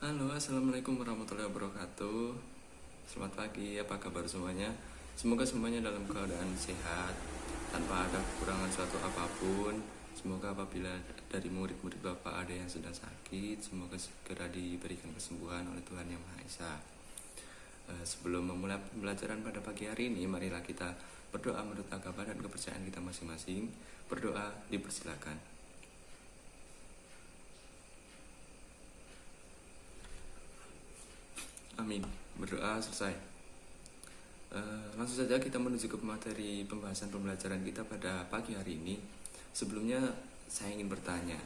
Halo, assalamualaikum warahmatullahi wabarakatuh. Selamat pagi, apa kabar semuanya? Semoga semuanya dalam keadaan sehat, tanpa ada kekurangan suatu apapun. Semoga apabila dari murid-murid Bapak ada yang sedang sakit, semoga segera diberikan kesembuhan oleh Tuhan Yang Maha Esa. Sebelum memulai pembelajaran pada pagi hari ini, marilah kita berdoa menurut agama dan kepercayaan kita masing-masing. Berdoa dipersilakan. Amin. Berdoa selesai. Langsung saja kita menuju ke materi pembahasan pembelajaran kita pada pagi hari ini. Sebelumnya saya ingin bertanya,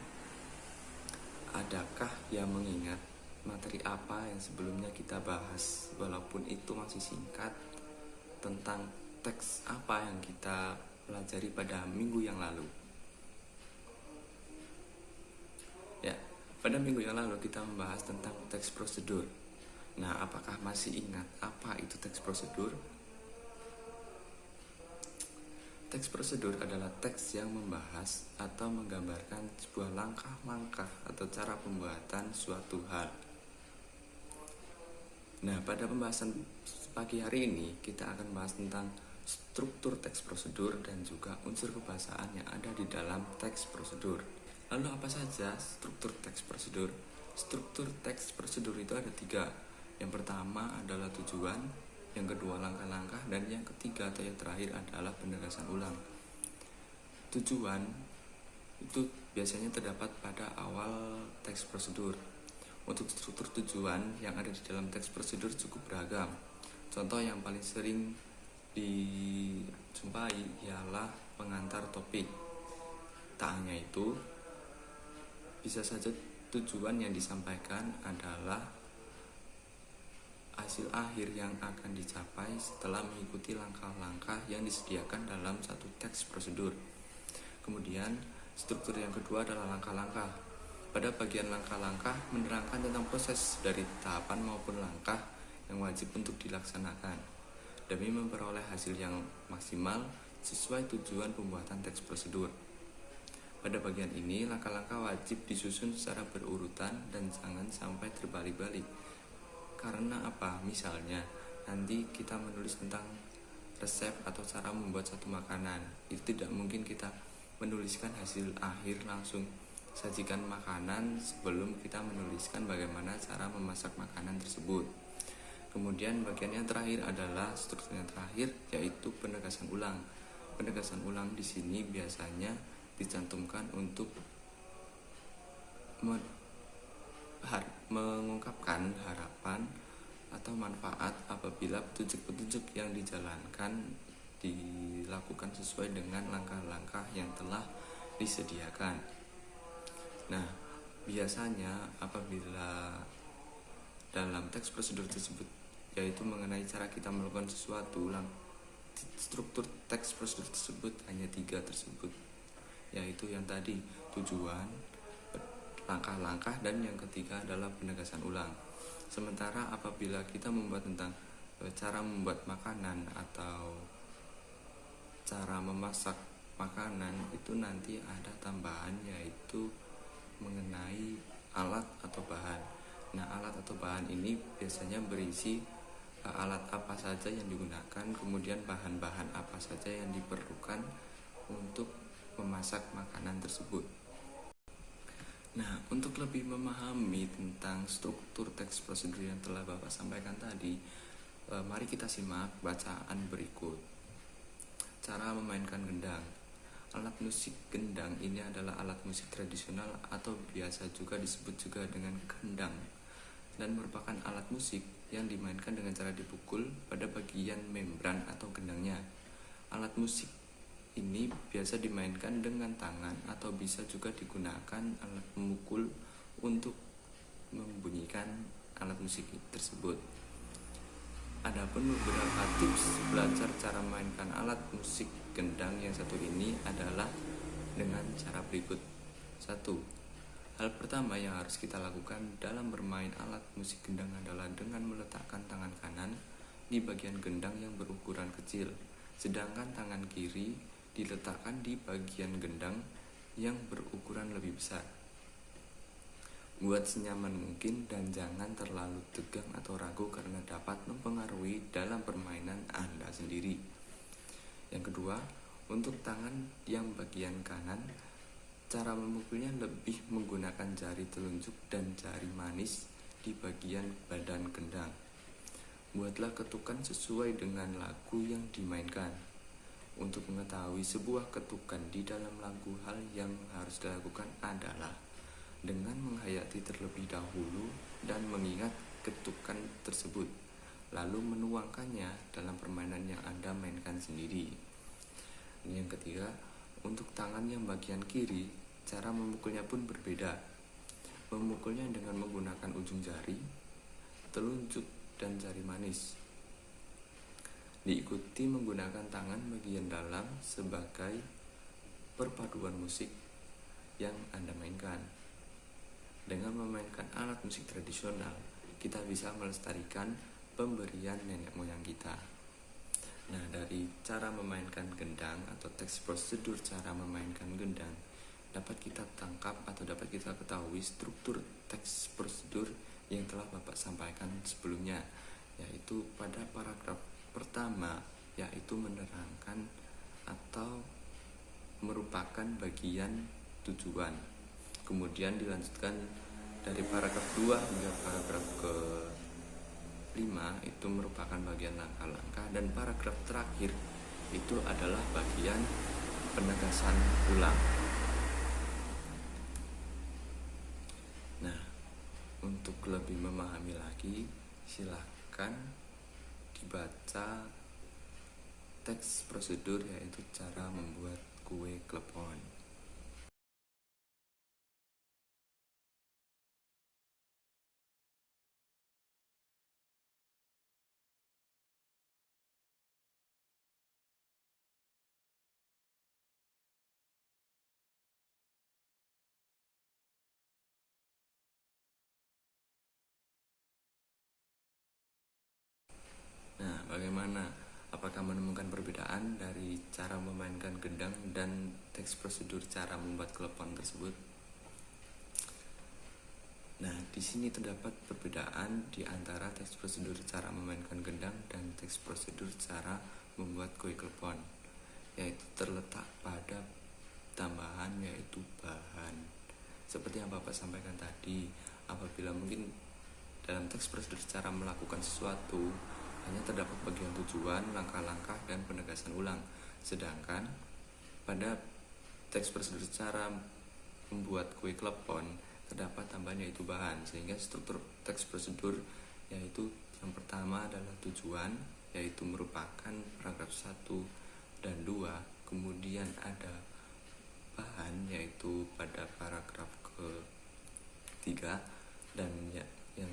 adakah yang mengingat materi apa yang sebelumnya kita bahas, walaupun itu masih singkat, tentang teks apa yang kita pelajari pada minggu yang lalu? Ya, pada minggu yang lalu kita membahas tentang teks prosedur. Nah, apakah masih ingat apa itu teks prosedur? Teks prosedur adalah teks yang membahas atau menggambarkan sebuah langkah-langkah atau cara pembuatan suatu hal. Nah, pada pembahasan pagi hari ini kita akan bahas tentang struktur teks prosedur dan juga unsur kebahasaan yang ada di dalam teks prosedur. Lalu apa saja struktur teks prosedur? Struktur teks prosedur itu ada 3. Yang pertama adalah tujuan, yang kedua langkah-langkah, dan yang ketiga atau yang terakhir adalah penegasan ulang. Tujuan itu biasanya terdapat pada awal teks prosedur. Untuk struktur tujuan yang ada di dalam teks prosedur cukup beragam. Contoh yang paling sering dijumpai ialah pengantar topik. Tak hanya itu, bisa saja tujuan yang disampaikan adalah hasil akhir yang akan dicapai setelah mengikuti langkah-langkah yang disediakan dalam satu teks prosedur. Kemudian, struktur yang kedua adalah langkah-langkah. Pada bagian langkah-langkah menerangkan tentang proses dari tahapan maupun langkah yang wajib untuk dilaksanakan demi memperoleh hasil yang maksimal sesuai tujuan pembuatan teks prosedur. Pada bagian ini, langkah-langkah wajib disusun secara berurutan dan jangan sampai terbalik-balik. Karena apa? Misalnya, nanti kita menulis tentang resep atau cara membuat satu makanan. Itu tidak mungkin kita menuliskan hasil akhir langsung sajikan makanan sebelum kita menuliskan bagaimana cara memasak makanan tersebut. Kemudian bagian yang terakhir adalah struktur yang terakhir, yaitu penegasan ulang. Penegasan ulang di sini biasanya dicantumkan untuk mengungkapkan harapan atau manfaat apabila petunjuk-petunjuk yang dijalankan dilakukan sesuai dengan langkah-langkah yang telah disediakan. Nah, biasanya apabila dalam teks prosedur tersebut, yaitu mengenai cara kita melakukan sesuatu, struktur teks prosedur tersebut hanya 3 tersebut, yaitu yang tadi tujuan, langkah-langkah, dan yang ketiga adalah penegasan ulang. Sementara apabila kita membuat tentang cara membuat makanan atau cara memasak makanan, itu nanti ada tambahan yaitu mengenai alat atau bahan. Nah, alat atau bahan ini biasanya berisi alat apa saja yang digunakan, kemudian bahan-bahan apa saja yang diperlukan untuk memasak makanan tersebut. Nah, untuk lebih memahami tentang struktur teks prosedur yang telah Bapak sampaikan tadi, mari kita simak bacaan berikut. Cara memainkan gendang. Alat musik gendang ini adalah alat musik tradisional atau biasa juga disebut juga dengan gendang, dan merupakan alat musik yang dimainkan dengan cara dipukul pada bagian membran atau gendangnya. Alat musik ini biasa dimainkan dengan tangan atau bisa juga digunakan alat memukul untuk membunyikan alat musik tersebut. Adapun beberapa tips belajar cara memainkan alat musik gendang yang satu ini adalah dengan cara berikut. 1. Hal pertama yang harus kita lakukan dalam bermain alat musik gendang adalah dengan meletakkan tangan kanan di bagian gendang yang berukuran kecil, sedangkan tangan kiri diletakkan di bagian gendang yang berukuran lebih besar. Buat senyaman mungkin dan jangan terlalu tegang atau ragu karena dapat mempengaruhi dalam permainan Anda sendiri. Yang kedua, untuk tangan yang bagian kanan, cara memukulnya lebih menggunakan jari telunjuk dan jari manis di bagian badan gendang. Buatlah ketukan sesuai dengan lagu yang dimainkan. Untuk mengetahui sebuah ketukan di dalam lagu, hal yang harus dilakukan adalah dengan menghayati terlebih dahulu dan mengingat ketukan tersebut, lalu menuangkannya dalam permainan yang Anda mainkan sendiri. Yang ketiga, untuk tangan yang bagian kiri, cara memukulnya pun berbeda. Memukulnya dengan menggunakan ujung jari, telunjuk, dan jari manis. Diikuti menggunakan tangan bagian dalam sebagai perpaduan musik yang Anda mainkan. Dengan memainkan alat musik tradisional, kita bisa melestarikan pemberian nenek moyang kita. Nah, dari cara memainkan gendang atau teks prosedur cara memainkan gendang, dapat kita tangkap atau dapat kita ketahui struktur teks prosedur yang telah Bapak sampaikan sebelumnya, yaitu pada paragraf pertama, yaitu menerangkan atau merupakan bagian tujuan. Kemudian dilanjutkan dari paragraf 2 hingga paragraf ke-5 itu merupakan bagian langkah-langkah, dan paragraf terakhir itu adalah bagian penegasan ulang. Nah, untuk lebih memahami lagi, silahkan dibaca teks prosedur, yaitu cara membuat kue klepon. Nah, bagaimana? Apakah menemukan perbedaan dari cara memainkan gendang dan teks prosedur cara membuat klepon tersebut? Nah, di sini terdapat perbedaan di antara teks prosedur cara memainkan gendang dan teks prosedur cara membuat kue klepon, yaitu terletak pada tambahan, yaitu bahan. Seperti yang Bapak sampaikan tadi, apabila mungkin dalam teks prosedur cara melakukan sesuatu hanya terdapat bagian tujuan, langkah-langkah, dan penegasan ulang. Sedangkan pada teks prosedur cara membuat kue klepon terdapat tambahan, yaitu bahan, sehingga struktur teks prosedur yaitu yang pertama adalah tujuan, yaitu merupakan paragraf 1 dan 2. Kemudian ada bahan, yaitu pada paragraf ke-3, dan yang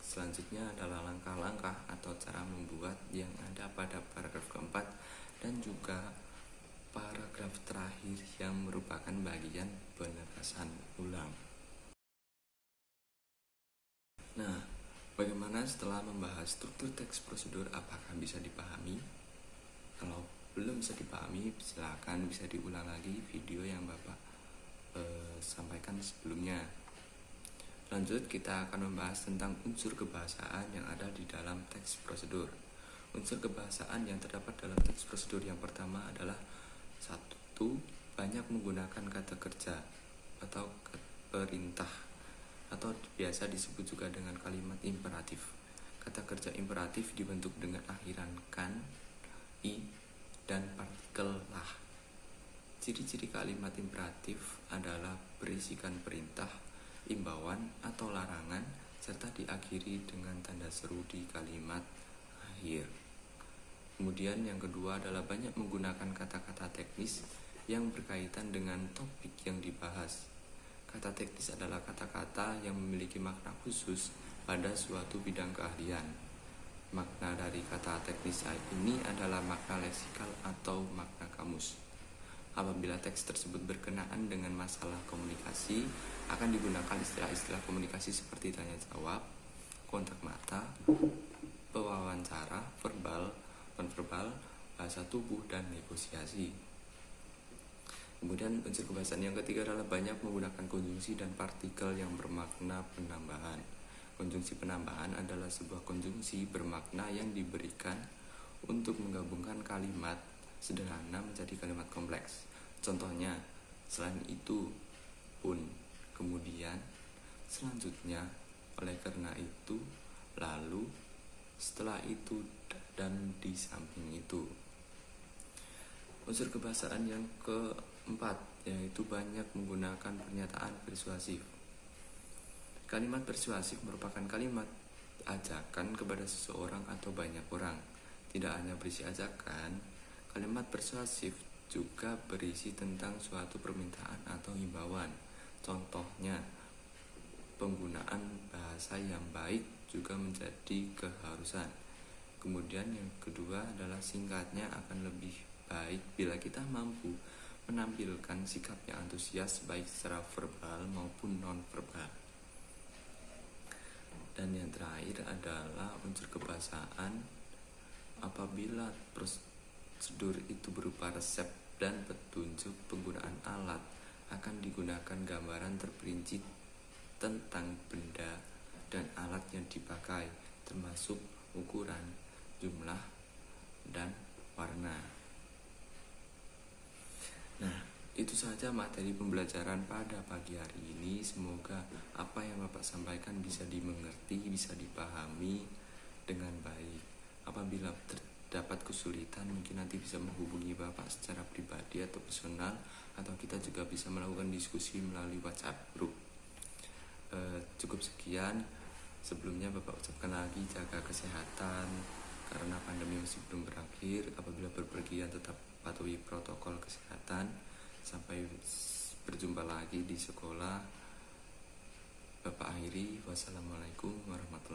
selanjutnya adalah langkah-langkah atau cara membuat yang ada pada paragraf keempat, dan juga paragraf terakhir yang merupakan bagian penegasan ulang. Nah, bagaimana setelah membahas struktur teks prosedur, apakah bisa dipahami? Kalau belum bisa dipahami, silakan bisa diulang lagi video yang Bapak sampaikan sebelumnya. Lanjut, kita akan membahas tentang unsur kebahasaan yang ada di dalam teks prosedur. Unsur kebahasaan yang terdapat dalam teks prosedur yang pertama adalah 1. Banyak menggunakan kata kerja atau perintah, atau biasa disebut juga dengan kalimat imperatif. Kata kerja imperatif dibentuk dengan akhiran kan, i, dan partikel lah. Ciri-ciri kalimat imperatif adalah berisikan perintah, imbauan atau larangan, serta diakhiri dengan tanda seru di kalimat akhir. Kemudian yang kedua adalah banyak menggunakan kata-kata teknis yang berkaitan dengan topik yang dibahas. Kata teknis adalah kata-kata yang memiliki makna khusus pada suatu bidang keahlian. Makna dari kata teknis ini adalah makna leksikal atau makna kamus. Apabila teks tersebut berkenaan dengan masalah komunikasi, akan digunakan istilah-istilah komunikasi seperti tanya jawab, kontak mata, pewawancara, verbal, nonverbal, bahasa tubuh, dan negosiasi. Kemudian unsur kebahasaan yang ketiga adalah banyak menggunakan konjungsi dan partikel yang bermakna penambahan. Konjungsi penambahan adalah sebuah konjungsi bermakna yang diberikan untuk menggabungkan kalimat sederhana menjadi kalimat kompleks. Contohnya, selain itu, pun, kemudian, selanjutnya, oleh karena itu, lalu, setelah itu, dan di samping itu. Unsur kebahasaan yang keempat yaitu banyak menggunakan pernyataan persuasif. Kalimat persuasif merupakan kalimat ajakan kepada seseorang atau banyak orang. Tidak hanya berisi ajakan, kalimat persuasif juga berisi tentang suatu permintaan atau himbauan. Contohnya, penggunaan bahasa yang baik juga menjadi keharusan. Kemudian yang kedua adalah singkatnya akan lebih baik bila kita mampu menampilkan sikap yang antusias baik secara verbal maupun non-verbal. Dan yang terakhir adalah unsur kebahasaan apabila prosedur itu berupa resep dan petunjuk penggunaan alat, akan digunakan gambaran terperinci tentang benda dan alat yang dipakai, termasuk ukuran, jumlah, dan warna. Nah, itu saja materi pembelajaran pada pagi hari ini. Semoga apa yang Bapak sampaikan bisa dimengerti, bisa dipahami dengan baik. Apabila terdapat kesulitan, mungkin nanti bisa menghubungi Bapak secara pribadi atau personal, atau kita juga bisa melakukan diskusi melalui WhatsApp group. Cukup sekian. Sebelumnya Bapak ucapkan lagi jaga kesehatan karena pandemi masih belum berakhir. Apabila berpergian tetap patuhi protokol kesehatan. Sampai berjumpa lagi di sekolah. Bapak akhiri, wassalamualaikum warahmatullahi wabarakatuh.